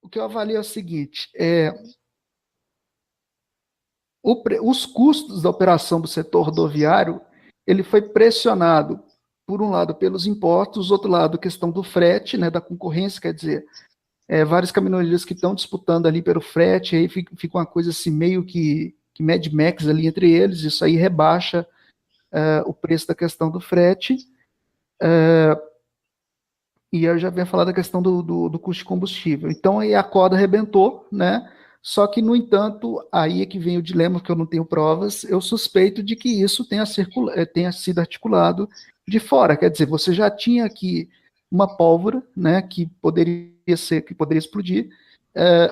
o que eu avalio é o seguinte, os custos da operação do setor rodoviário, ele foi pressionado, por um lado, pelos impostos, outro lado, a questão do frete, né, da concorrência, quer dizer, vários caminhoneiros que estão disputando ali pelo frete, aí fica uma coisa assim, meio que Mad Max ali entre eles, isso aí rebaixa o preço da questão do frete, e eu já havia falado da questão do custo de combustível. Então, aí a corda arrebentou, né? Só que, no entanto, aí é que vem o dilema, que eu não tenho provas, eu suspeito de que isso tenha sido articulado de fora. Quer dizer, você já tinha aqui uma pólvora, né, que poderia explodir,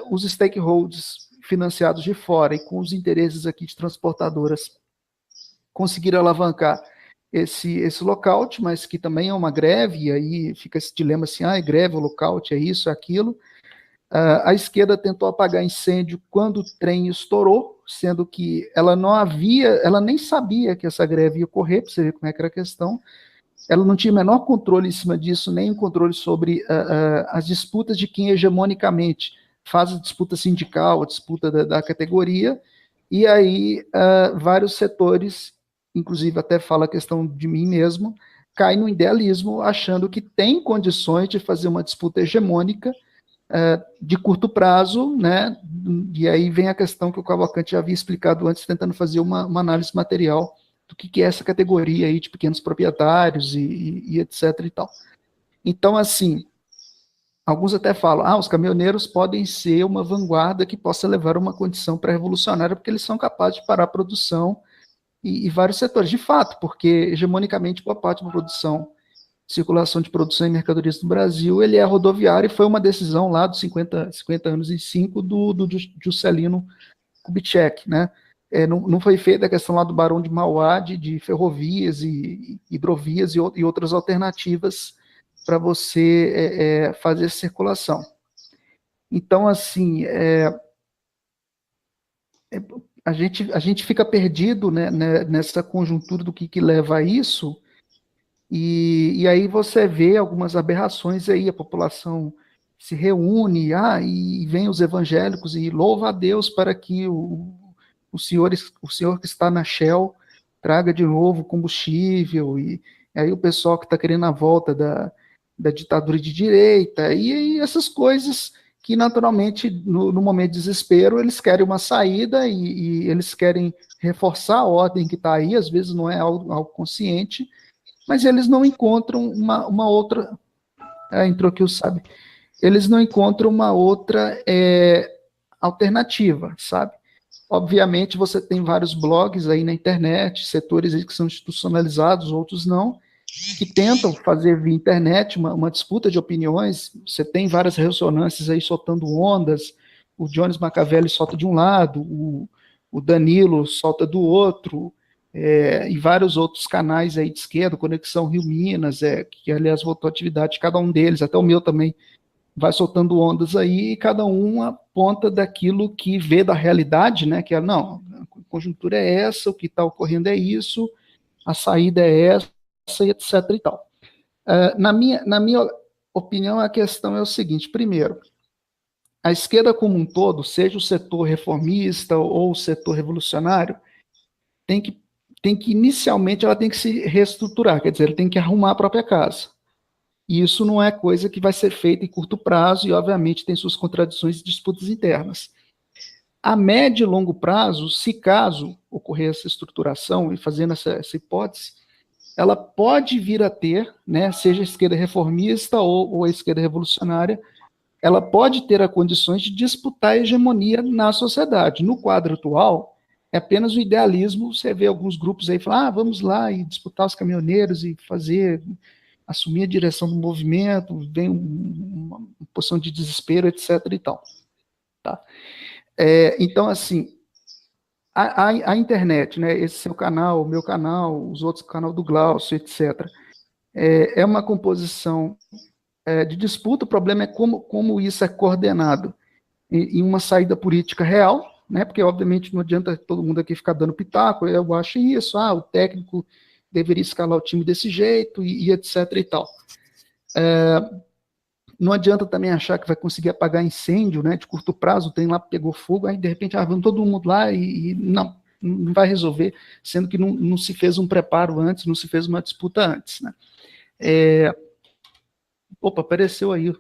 os stakeholders financiados de fora e com os interesses aqui de transportadoras conseguiram alavancar esse lockout, mas que também é uma greve, e aí fica esse dilema assim, é greve, lockout, é isso, é aquilo. A esquerda tentou apagar incêndio quando o trem estourou, sendo que ela nem sabia que essa greve ia ocorrer, para você ver como é que era a questão. Ela não tinha o menor controle em cima disso, nem controle sobre as disputas de quem hegemonicamente faz a disputa sindical, a disputa da categoria, e aí vários setores, inclusive até fala a questão de mim mesmo, cai no idealismo, achando que tem condições de fazer uma disputa hegemônica de curto prazo, né? E aí vem a questão que o Cavalcante já havia explicado antes, tentando fazer uma análise material do que é essa categoria aí de pequenos proprietários e etc e tal. Então, assim, alguns até falam, os caminhoneiros podem ser uma vanguarda que possa levar a uma condição pré-revolucionária, porque eles são capazes de parar a produção e vários setores. De fato, porque hegemonicamente boa parte da produção, circulação de produção e mercadorias no Brasil, ele é rodoviário, e foi uma decisão lá dos 50 anos e 5 do Juscelino Kubitschek, né? Não foi feita a questão lá do Barão de Mauá de ferrovias e hidrovias e outras alternativas para você fazer circulação. Então, assim, a gente fica perdido, né, nessa conjuntura do que leva a isso, e aí você vê algumas aberrações aí, a população se reúne, e vem os evangélicos e louva a Deus para que o senhor que está na Shell traga de novo combustível, e aí o pessoal que está querendo a volta da ditadura de direita, e essas coisas que naturalmente, no momento de desespero, eles querem uma saída e eles querem reforçar a ordem que está aí, às vezes não é algo consciente, mas eles não encontram uma outra. Entrou aqui o sabe. Eles não encontram uma outra alternativa, sabe? Obviamente, você tem vários blogs aí na internet, setores aí que são institucionalizados, outros não, que tentam fazer via internet uma disputa de opiniões. Você tem várias ressonâncias aí soltando ondas, o Jones Machiavelli solta de um lado, o Danilo solta do outro, e vários outros canais aí de esquerda, Conexão Rio-Minas, que aliás voltou a atividade de cada um deles, até o meu também, vai soltando ondas aí, e cada um aponta daquilo que vê da realidade, né, que não, a conjuntura é essa, o que está ocorrendo é isso, a saída é essa, e etc e tal. Na minha opinião, a questão é o seguinte: primeiro, a esquerda como um todo, seja o setor reformista ou o setor revolucionário, tem que inicialmente, ela tem que se reestruturar, quer dizer, ela tem que arrumar a própria casa. E isso não é coisa que vai ser feita em curto prazo, e obviamente tem suas contradições e disputas internas. A médio e longo prazo, se caso ocorrer essa estruturação, e fazendo essa hipótese, ela pode vir a ter, né, seja a esquerda reformista ou a esquerda revolucionária, ela pode ter as condições de disputar a hegemonia na sociedade. No quadro atual, é apenas o idealismo. Você vê alguns grupos aí falando, vamos lá e disputar os caminhoneiros e assumir a direção do movimento, vem uma posição de desespero, etc. e tal. Tá? Então, assim, a internet, né, esse seu canal, o meu canal, os outros, o canal do Glaucio, etc., é uma composição de disputa. O problema é como isso é coordenado em uma saída política real, né, porque, obviamente, não adianta todo mundo aqui ficar dando pitaco, eu acho isso, o técnico deveria escalar o time desse jeito, e etc. e tal. não adianta também achar que vai conseguir apagar incêndio, né, de curto prazo, tem lá, pegou fogo, aí de repente, vamos todo mundo lá e não vai resolver, sendo que não se fez um preparo antes, não se fez uma disputa antes, né. Opa, apareceu aí.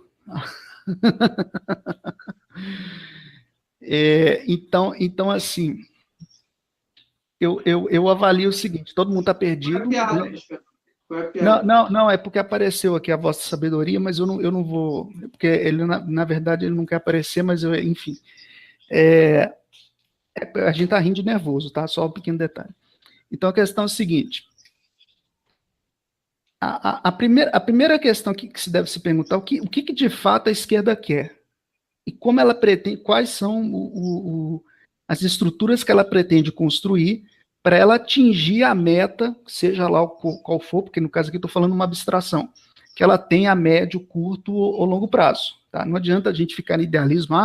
Então, assim, eu avalio o seguinte, todo mundo está perdido. Foi a piada, né? Foi a piada. Não, é porque apareceu aqui a voz da sabedoria, mas eu não vou, porque ele, na verdade, ele não quer aparecer, mas enfim. A gente está rindo de nervoso, tá? Só um pequeno detalhe. Então, a questão é a seguinte, a primeira questão que se deve se perguntar, o que de fato a esquerda quer? E como ela pretende, quais são as estruturas que ela pretende construir para ela atingir a meta, seja lá qual for, porque no caso aqui estou falando uma abstração, que ela tenha a médio, curto ou longo prazo. Tá? Não adianta a gente ficar no idealismo,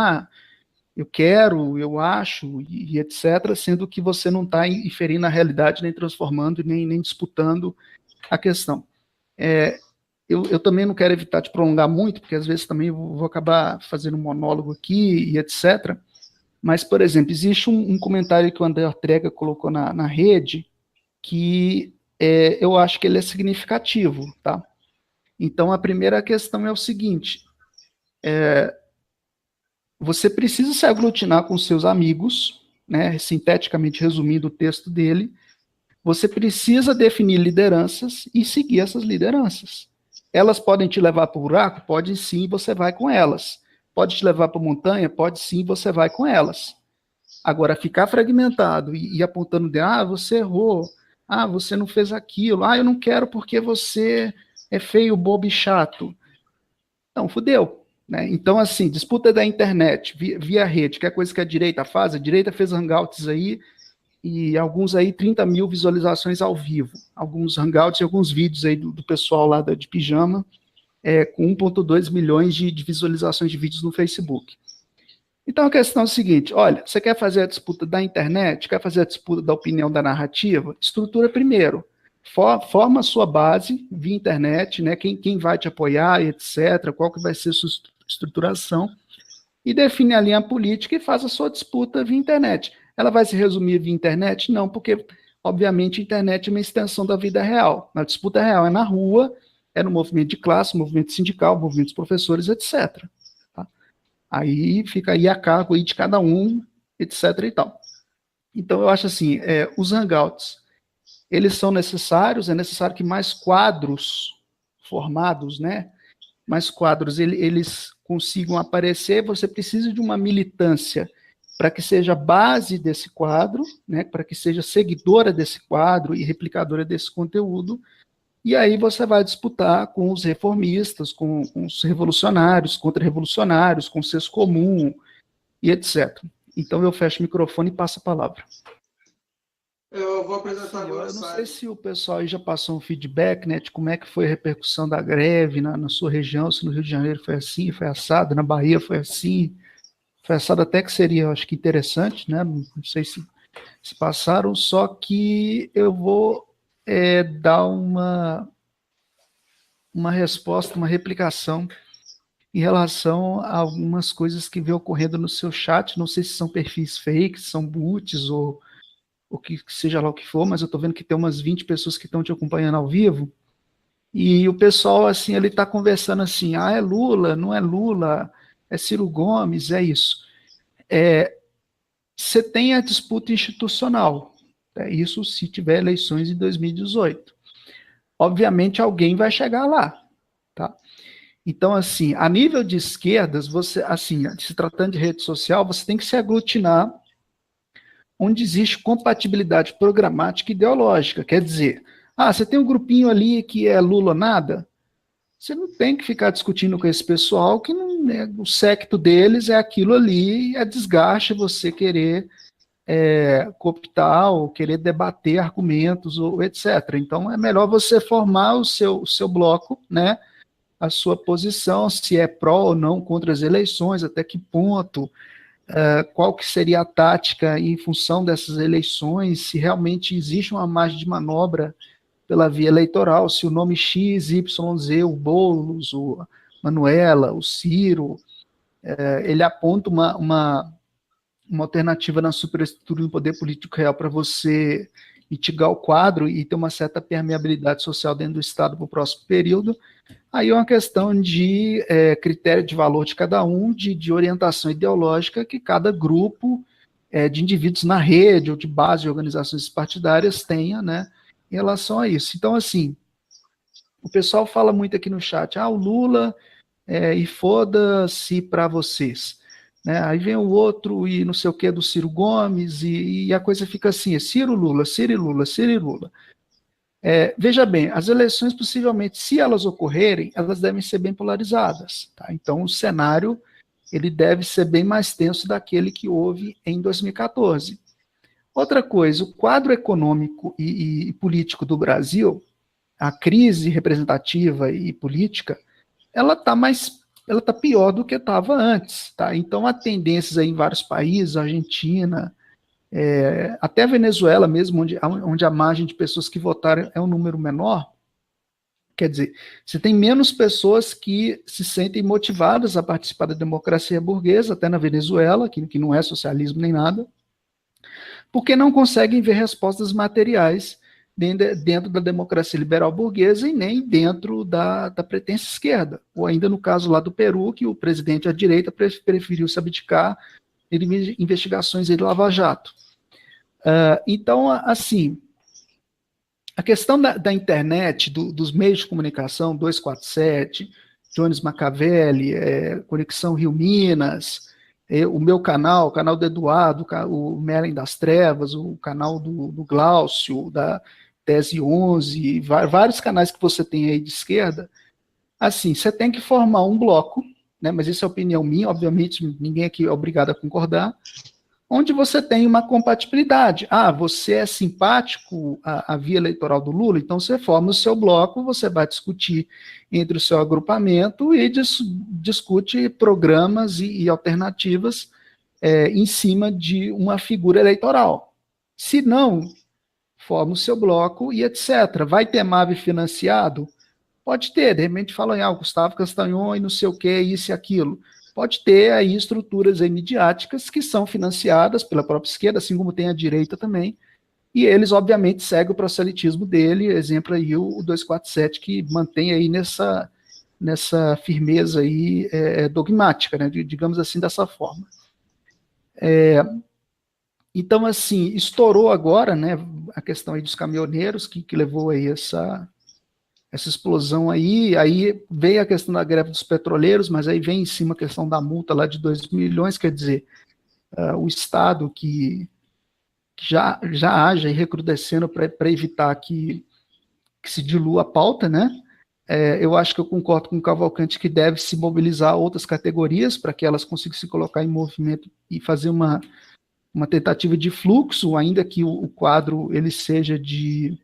eu quero, eu acho, e etc., sendo que você não está inferindo a realidade, nem transformando, nem disputando a questão. Eu também não quero evitar de prolongar muito, porque às vezes também vou acabar fazendo um monólogo aqui e etc., mas, por exemplo, existe um comentário que o André Ortega colocou na rede que eu acho que ele é significativo, tá? Então, a primeira questão é o seguinte, você precisa se aglutinar com seus amigos, né, sinteticamente resumindo o texto dele, você precisa definir lideranças e seguir essas lideranças. Elas podem te levar para o buraco? Pode sim, você vai com elas. Pode te levar para a montanha? Pode sim, você vai com elas. Agora, ficar fragmentado e apontando de, você errou, você não fez aquilo, eu não quero porque você é feio, bobo e chato. Então, fudeu. Né? Então, assim, disputa da internet, via rede, que é coisa que a direita faz, a direita fez hangouts aí, e alguns aí 30 mil visualizações ao vivo, alguns hangouts e alguns vídeos aí do pessoal lá de pijama, com 1,2 milhões de visualizações de vídeos no Facebook. Então a questão é a seguinte, olha, você quer fazer a disputa da internet, quer fazer a disputa da opinião, da narrativa? Estrutura primeiro, forma a sua base via internet, né, quem vai te apoiar, etc., qual que vai ser a sua estruturação, e define a linha política e faz a sua disputa via internet. Ela vai se resumir via internet? Não, porque, obviamente, a internet é uma extensão da vida real. A disputa real é na rua, é no movimento de classe, movimento sindical, movimento dos professores, etc. Tá? Aí fica aí a cargo aí de cada um, etc. e tal. Então, eu acho assim, os hangouts, eles são necessários, é necessário que mais quadros formados, né, mais quadros, eles consigam aparecer, você precisa de uma militância para que seja base desse quadro, né, para que seja seguidora desse quadro e replicadora desse conteúdo, e aí você vai disputar com os reformistas, com os revolucionários, contra-revolucionários, com o senso comum, e etc. Então eu fecho o microfone e passo a palavra. Eu vou apresentar agora. Eu não sei se o pessoal aí já passou um feedback, né, de como é que foi a repercussão da greve na sua região, se no Rio de Janeiro foi assim, foi assado, na Bahia foi assim, foi assado até que seria, acho que interessante, né, não sei se passaram, só que eu vou dar uma resposta, uma replicação em relação a algumas coisas que vem ocorrendo no seu chat, não sei se são perfis fakes, são boots ou que seja lá o que for, mas eu estou vendo que tem umas 20 pessoas que estão te acompanhando ao vivo, e o pessoal, assim, ele está conversando assim, é Lula, não é Lula, é Ciro Gomes, é isso. Você tem a disputa institucional, isso se tiver eleições em 2018. Obviamente alguém vai chegar lá, tá? Então, assim, a nível de esquerdas, você, assim, se tratando de rede social, você tem que se aglutinar onde existe compatibilidade programática e ideológica. Quer dizer, você tem um grupinho ali que é Lula nada, você não tem que ficar discutindo com esse pessoal que não, né, o secto deles é aquilo ali, é desgaste você querer cooptar ou querer debater argumentos, ou etc. Então, é melhor você formar o seu bloco, né, a sua posição, se é pró ou não contra as eleições, até que ponto, qual que seria a tática em função dessas eleições, se realmente existe uma margem de manobra pela via eleitoral, se o nome X, Y, Z, o Boulos, o Manuela, o Ciro, ele aponta uma alternativa na superestrutura do poder político real para você mitigar o quadro e ter uma certa permeabilidade social dentro do Estado para o próximo período. Aí é uma questão de critério de valor de cada um, de orientação ideológica que cada grupo de indivíduos na rede ou de base de organizações partidárias tenha, né, em relação a isso. Então, assim, o pessoal fala muito aqui no chat, o Lula e foda-se para vocês. Né? Aí vem o outro e não sei o que do Ciro Gomes e a coisa fica assim, é Ciro Lula, Ciro Lula, Ciro Lula. Veja bem, as eleições possivelmente, se elas ocorrerem, elas devem ser bem polarizadas. Tá? Então o cenário ele deve ser bem mais tenso daquele que houve em 2014. Outra coisa, o quadro econômico e político do Brasil, a crise representativa e política, ela está pior do que estava antes. Tá? Então há tendências aí em vários países, Argentina, até a Venezuela mesmo, onde a margem de pessoas que votaram é um número menor, quer dizer, você tem menos pessoas que se sentem motivadas a participar da democracia burguesa, até na Venezuela, que não é socialismo nem nada, porque não conseguem ver respostas materiais dentro da democracia liberal burguesa e nem dentro da pretensa esquerda. Ou ainda no caso lá do Peru, que o presidente à direita preferiu se abdicar de investigações de Lava Jato. Então, assim, a questão da internet, dos meios de comunicação, 247, Jones Machiavelli, Conexão Rio-Minas, o meu canal, o canal do Eduardo, o Meren das Trevas, o canal do Glaucio, da Tese 11, vários canais que você tem aí de esquerda, assim, você tem que formar um bloco, né, mas isso é opinião minha, obviamente, ninguém aqui é obrigado a concordar, onde você tem uma compatibilidade. Você é simpático à via eleitoral do Lula, então você forma o seu bloco, você vai discutir entre o seu agrupamento e discute programas e alternativas em cima de uma figura eleitoral. Se não, forma o seu bloco e etc. Vai ter MAV financiado? Pode ter, de repente falam, Gustavo Castanhon e não sei o que, isso e aquilo. Pode ter aí estruturas aí midiáticas que são financiadas pela própria esquerda, assim como tem a direita também, e eles, obviamente, seguem o proselitismo dele, exemplo aí o 247, que mantém aí nessa firmeza aí dogmática, né, digamos assim, dessa forma. Então, assim, estourou agora, né, a questão aí dos caminhoneiros, que levou aí essa explosão aí veio a questão da greve dos petroleiros, mas aí vem em cima a questão da multa lá de 2 milhões, quer dizer, o Estado que já age recrudescendo para evitar que se dilua a pauta, né? Eu acho que eu concordo com o Cavalcante que deve se mobilizar outras categorias para que elas consigam se colocar em movimento e fazer uma tentativa de fluxo, ainda que o quadro ele seja de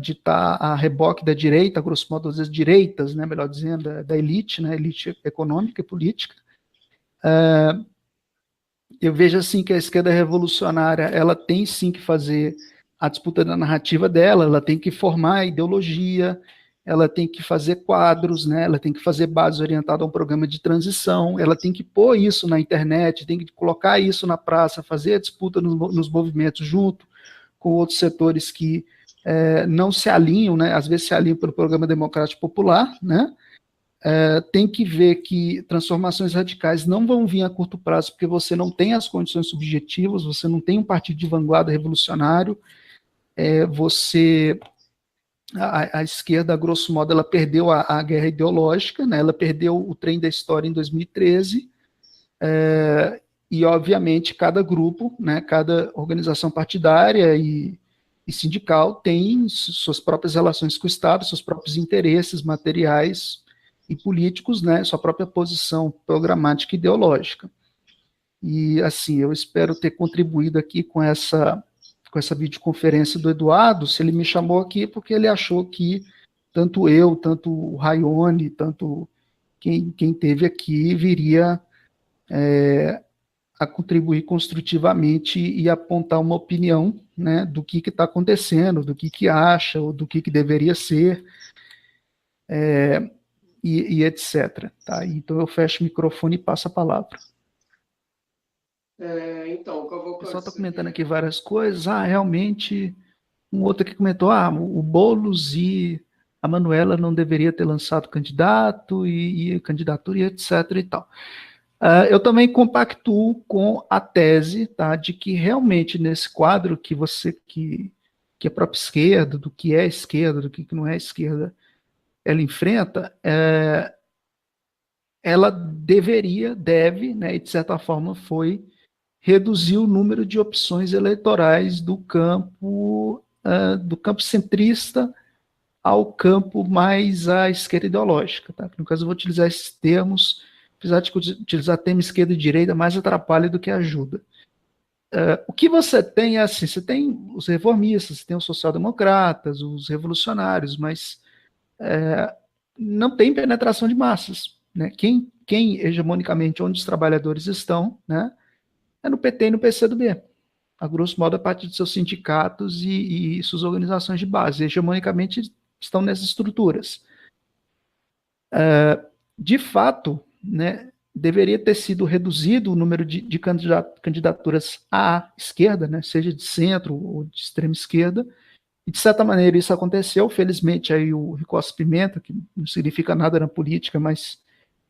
estar a reboque da direita, grosso modo, das direitas, né, melhor dizendo, da elite, né, elite econômica e política. Eu vejo assim que a esquerda revolucionária, ela tem sim que fazer a disputa da narrativa dela, ela tem que formar a ideologia, ela tem que fazer quadros, né, ela tem que fazer bases orientadas a um programa de transição, ela tem que pôr isso na internet, tem que colocar isso na praça, fazer a disputa nos movimentos junto com outros setores que não se alinham, né, às vezes se alinham pelo programa democrático popular, né, tem que ver que transformações radicais não vão vir a curto prazo, porque você não tem as condições subjetivas, você não tem um partido de vanguarda revolucionário, a esquerda, grosso modo, ela perdeu a guerra ideológica, né, ela perdeu o trem da história em 2013, e, obviamente, cada grupo, né, cada organização partidária e sindical tem suas próprias relações com o Estado, seus próprios interesses materiais e políticos, né, sua própria posição programática e ideológica. E, assim, eu espero ter contribuído aqui com essa videoconferência do Eduardo. Se ele me chamou aqui, porque ele achou que tanto eu, tanto o Raione, tanto quem teve aqui viria a contribuir construtivamente e apontar uma opinião, né, do que está acontecendo, do que acha, ou do que deveria ser. e etc. Tá? Então eu fecho o microfone e passo a palavra. Então, o O pessoal está comentando aqui várias coisas. Realmente, um outro que comentou, o Boulos e a Manuela não deveria ter lançado candidato e candidatura e etc. e tal. Eu também compactuo com a tese, tá, de que realmente nesse quadro que a própria esquerda, do que é esquerda, do que não é esquerda, ela enfrenta, ela deve, né, e de certa forma foi reduzir o número de opções eleitorais do campo centrista ao campo mais à esquerda ideológica. Tá? No caso, eu vou utilizar esses termos, apesar de utilizar termo esquerda e direita, mais atrapalha do que ajuda. O que você tem é assim, você tem os reformistas, você tem os social-democratas, os revolucionários, mas não tem penetração de massas. Né? Quem hegemonicamente, onde os trabalhadores estão, né, é no PT e no PCdoB. A grosso modo, a partir de seus sindicatos e suas organizações de base. Hegemonicamente, estão nessas estruturas. De fato, né, deveria ter sido reduzido o número de candidaturas à esquerda, né, seja de centro ou de extrema esquerda, e de certa maneira isso aconteceu. Felizmente, aí o Ricosta Pimenta, que não significa nada na política, mas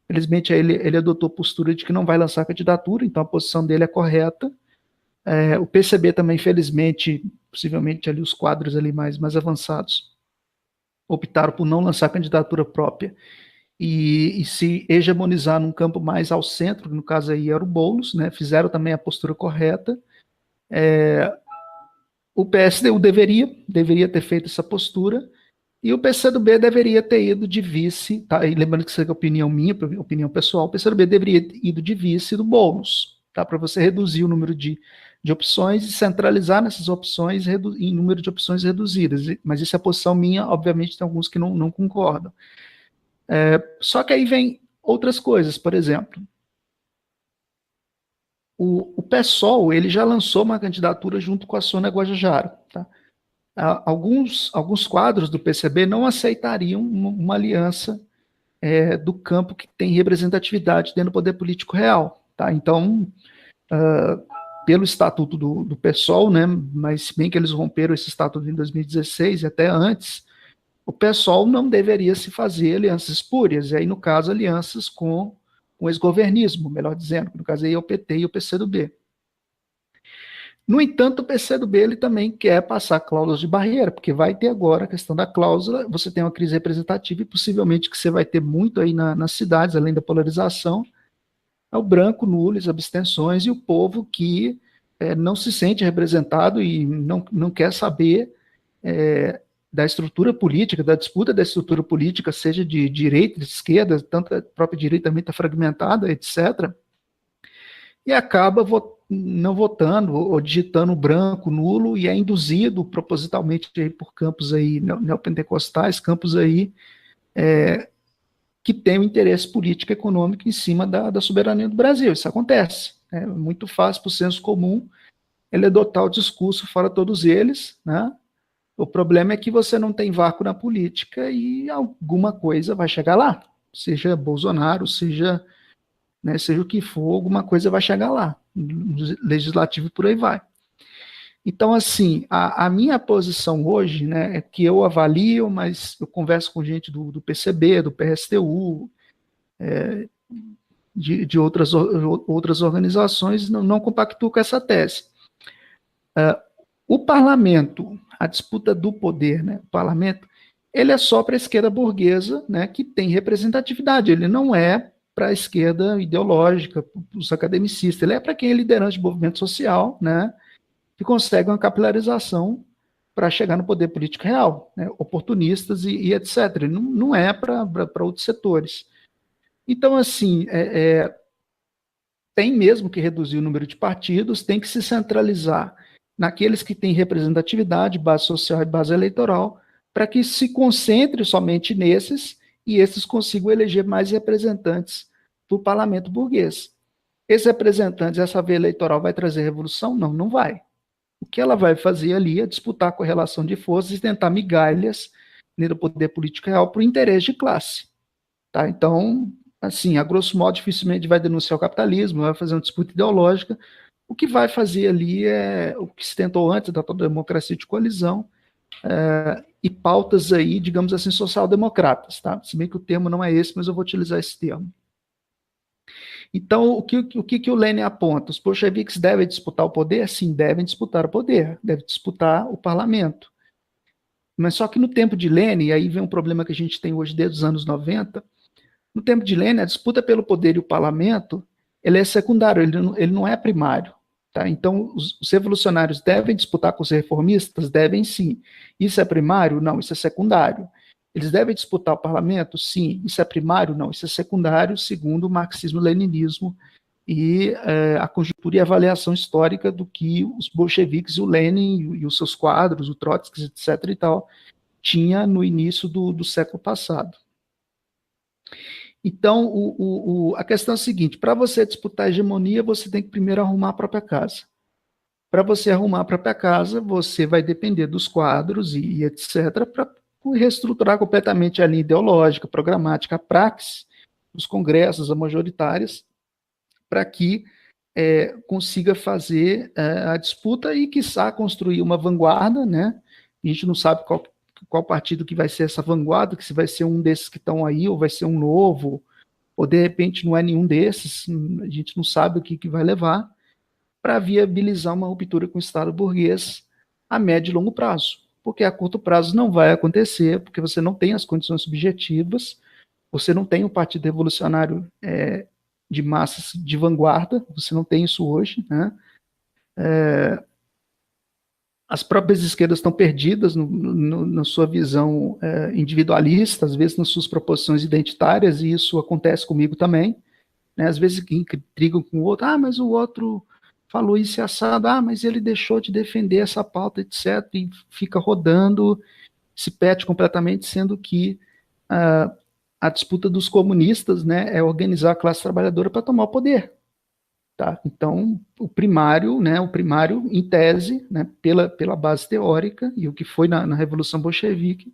felizmente aí ele adotou a postura de que não vai lançar candidatura, então a posição dele é correta. O PCB também, felizmente, possivelmente ali os quadros ali mais avançados, optaram por não lançar candidatura própria e se hegemonizar num campo mais ao centro, que no caso aí era o Boulos, né? Fizeram também a postura correta. O PSDU deveria ter feito essa postura, e o PCdoB deveria ter ido de vice, tá? E lembrando que isso é opinião minha, opinião pessoal, o PCdoB deveria ter ido de vice do Boulos, tá? Para você reduzir o número de opções e centralizar nessas opções em número de opções reduzidas. Mas isso é a posição minha, obviamente tem alguns que não concordam. Só que aí vem outras coisas, por exemplo, o PSOL ele já lançou uma candidatura junto com a Sônia Guajajara. Tá? Alguns quadros do PCB não aceitariam uma aliança do campo que tem representatividade dentro do poder político real. Tá? Então, pelo estatuto do PSOL, né, mas se bem que eles romperam esse estatuto em 2016 e até antes, o PSOL não deveria se fazer alianças espúrias, e aí, no caso, alianças com o ex-governismo, melhor dizendo, no caso aí é o PT e o PCdoB. No entanto, o PCdoB ele também quer passar cláusulas de barreira, porque vai ter agora a questão da cláusula, você tem uma crise representativa e possivelmente que você vai ter muito aí nas cidades, além da polarização, é o branco, nulo, as abstenções e o povo que não se sente representado e não quer saber da estrutura política, da disputa da estrutura política, seja de direita, de esquerda, tanto a própria direita também está fragmentada, etc., e acaba não votando ou digitando branco, nulo, e é induzido propositalmente aí por campos aí neopentecostais, campos aí que tem o interesse político e econômico em cima da soberania do Brasil. Isso acontece. É muito fácil para o senso comum ele adotar o discurso fora todos eles, né? O problema é que você não tem vácuo na política e alguma coisa vai chegar lá. Seja Bolsonaro, seja o que for, alguma coisa vai chegar lá. No legislativo e por aí vai. Então, assim, a minha posição hoje, né, é que eu avalio, mas eu converso com gente do PCB, do PSTU, de outras organizações, não compactuo com essa tese. O parlamento, a disputa do poder, né, o parlamento, ele é só para a esquerda burguesa, né, que tem representatividade, ele não é para a esquerda ideológica, os academicistas, ele é para quem é liderante de movimento social, né, que consegue uma capilarização para chegar no poder político real, né, oportunistas e etc. Não é para outros setores. Então, assim, tem mesmo que reduzir o número de partidos, tem que se centralizar naqueles que têm representatividade, base social e base eleitoral, para que se concentre somente nesses e esses consigam eleger mais representantes do parlamento burguês. Esses representantes, essa via eleitoral vai trazer revolução? Não vai. O que ela vai fazer ali é disputar a correlação de forças e tentar migalhas no poder político real por interesse de classe. Tá? Então, assim, a grosso modo, dificilmente vai denunciar o capitalismo, vai fazer uma disputa ideológica. O que vai fazer ali é o que se tentou antes da democracia de coalizão, e pautas aí, digamos assim, social-democratas, tá? Se bem que o termo não é esse, mas eu vou utilizar esse termo. Então, o que o Lenin aponta? Os bolcheviques devem disputar o poder? Sim, devem disputar o poder, devem disputar o parlamento. Mas só que no tempo de Lenin, aí vem um problema que a gente tem hoje desde os anos 90, no tempo de Lenin, a disputa pelo poder e o parlamento, ele é secundário, ele não é primário. Tá? Então, os revolucionários devem disputar com os reformistas? Devem sim. Isso é primário? Não, isso é secundário. Eles devem disputar o parlamento? Sim. Isso é primário? Não, isso é secundário, segundo o marxismo-leninismo e a conjuntura e avaliação histórica do que os bolcheviques, o Lenin e os seus quadros, o Trotsky, etc. e tal, tinha no início do século passado. Então, a questão é a seguinte: para você disputar a hegemonia, você tem que primeiro arrumar a própria casa. Para você arrumar a própria casa, você vai depender dos quadros e etc., para reestruturar completamente a linha ideológica, programática, a praxis, os congressos, as majoritárias, para que consiga fazer a disputa e, quiçá, construir uma vanguarda, né? A gente não sabe qual partido que vai ser essa vanguarda, que se vai ser um desses que estão aí, ou vai ser um novo, ou de repente não é nenhum desses, a gente não sabe o que vai levar, para viabilizar uma ruptura com o Estado burguês a médio e longo prazo. Porque a curto prazo não vai acontecer, porque você não tem as condições subjetivas, você não tem um partido revolucionário de massas de vanguarda, você não tem isso hoje, né? As próprias esquerdas estão perdidas na sua visão individualista, às vezes nas suas proposições identitárias, e isso acontece comigo também, né? Às vezes intrigam com o outro, mas o outro falou isso e assado, mas ele deixou de defender essa pauta, etc., e fica rodando, se perde completamente, sendo que a disputa dos comunistas, né, é organizar a classe trabalhadora para tomar o poder. Tá? Então, o primário, em tese, né, pela base teórica, e o que foi na Revolução Bolchevique,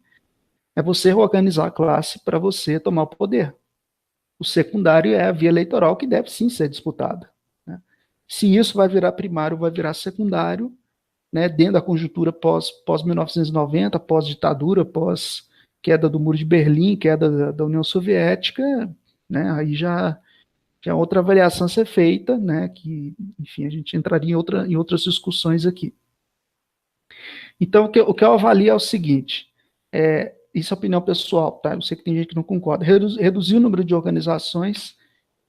é você organizar a classe para você tomar o poder. O secundário é a via eleitoral, que deve sim ser disputada. Né? Se isso vai virar primário, vai virar secundário, né, dentro da conjuntura pós-1990, pós-ditadura, pós-queda do Muro de Berlim, queda da União Soviética, né, aí já outra avaliação a ser feita, né, que, enfim, a gente entraria em outras discussões aqui. Então, o que eu avalio é o seguinte, isso é opinião pessoal, tá? Eu sei que tem gente que não concorda. Reduzir o número de organizações,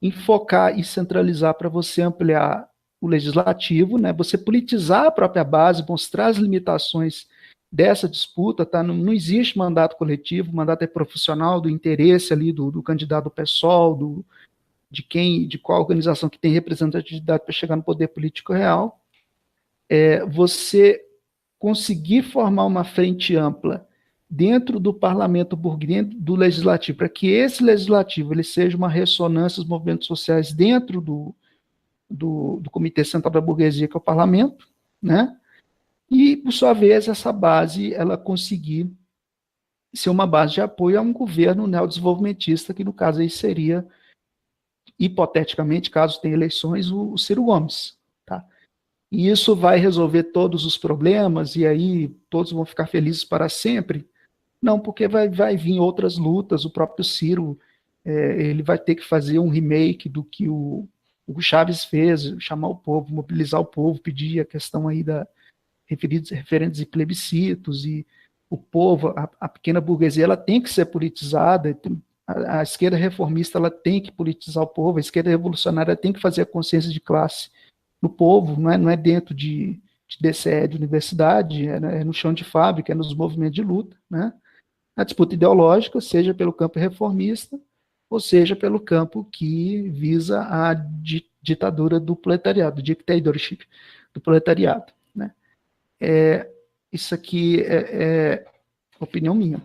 enfocar e centralizar para você ampliar o legislativo, né? Você politizar a própria base, mostrar as limitações dessa disputa, tá? Não existe mandato coletivo, o mandato é profissional, do interesse ali do candidato do PSOL, de qual organização que tem representatividade para chegar no poder político real. Você conseguir formar uma frente ampla dentro do parlamento burguês, dentro do legislativo, para que esse legislativo ele seja uma ressonância dos movimentos sociais dentro do Comitê Central da Burguesia, que é o parlamento, né? E, por sua vez, essa base ela conseguir ser uma base de apoio a um governo neodesenvolvimentista, que no caso aí seria, hipoteticamente, caso tenha eleições, o Ciro Gomes, tá? E isso vai resolver todos os problemas, e aí todos vão ficar felizes para sempre? Não, porque vai vir outras lutas, o próprio Ciro, ele vai ter que fazer um remake do que o Hugo Chávez fez, chamar o povo, mobilizar o povo, pedir a questão aí referentes e plebiscitos, e o povo, a pequena burguesia, ela tem que ser politizada, a esquerda reformista, ela tem que politizar o povo, a esquerda revolucionária tem que fazer a consciência de classe no povo, não é dentro de DCE, de universidade, é no chão de fábrica, é nos movimentos de luta, né? A disputa ideológica, seja pelo campo reformista, ou seja pelo campo que visa a ditadura do proletariado, dictatorship do proletariado, né? Isso aqui é opinião minha.